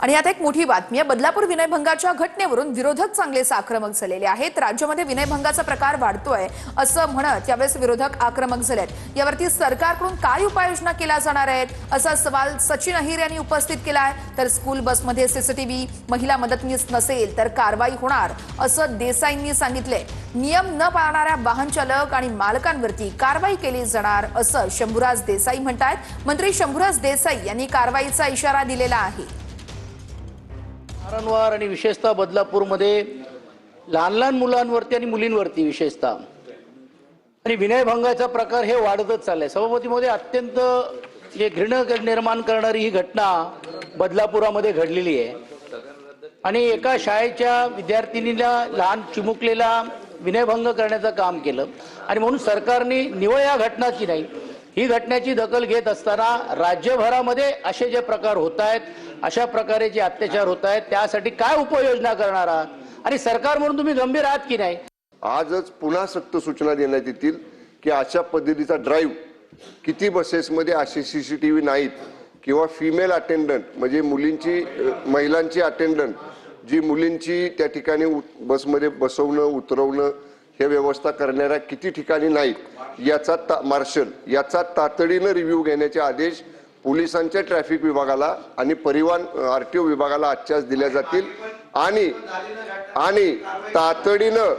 आणि आता एक मोठी बातमी आहे। बदलापूर विनयभंगाच्या घटनेवरून विरोधक चांगलेच आक्रमक झालेले आहेत। राज्यामध्ये विनयभंगाचा प्रकार वाढतोय असं म्हणत यावेळेस विरोधक आक्रमक झालेत। यावरती सरकारकडून काय उपाययोजना केल्या जाणार आहेत असा सवाल सचिन अहिर यांनी उपस्थित केला आहे। तर स्कूल बसमध्ये सीसीटीव्ही, महिला मदतनीस नसेल तर कारवाई होणार असं देसाईंनी सांगितले। नियम न पाळणाऱ्या वाहन चालक आणि मालकांवरती कारवाई केली जाणार असं शंभूराज देसाई म्हणतात। मंत्री शंभूराज देसाई यांनी कारवाईचा इशारा दिलेला आहे। वारंवार आणि विशेषतः बदलापूरमध्ये लहान लहान मुलांवरती आणि मुलींवरती विशेषतः आणि विनयभंगाचा प्रकार हे वाढतच चाललाय। सभापती महोदय, अत्यंत घृणा निर्माण करणारी ही घटना बदलापुरामध्ये घडलेली आहे आणि एका शाळेच्या विद्यार्थिनीला लहान चिमुकलेला विनयभंग करण्याचं काम केलं आणि म्हणून सरकारने निवळ या घटनाची नाही, ही घटनेची दखल घेत असताना राज्यभरामध्ये असे जे प्रकार होत आहेत, अशा प्रकारे जे अत्याचार होत आहेत, त्यासाठी काय उपाययोजना करणार आहात आणि सरकार म्हणून तुम्ही गंभीर आहात की नाही? आजच पुन्हा सक्त सूचना देण्यात येतील की अशा पद्धतीचा ड्राईव्ह किती बसेसमध्ये असे सीसीटीव्ही नाहीत किंवा फिमेल अटेंडंट म्हणजे महिलांची अटेंडंट जी मुलींची त्या ठिकाणी बसमध्ये बसवणं उतरवणं हे व्यवस्था करणाऱ्या किती ठिकाणी नाहीत, याचा तातडीनं रिव्ह्यू घेण्याचे आदेश पोलिसांच्या ट्रॅफिक विभागाला आणि परिवहन आरटीओ विभागाला आजच्याच दिल्या जातील आणि तातडीनं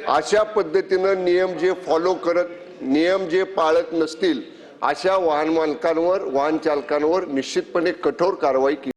अशा पद्धतीनं नियम जे पाळत नसतील अशा वाहन मालकांवर वाहन चालकांवर निश्चितपणे कठोर कारवाई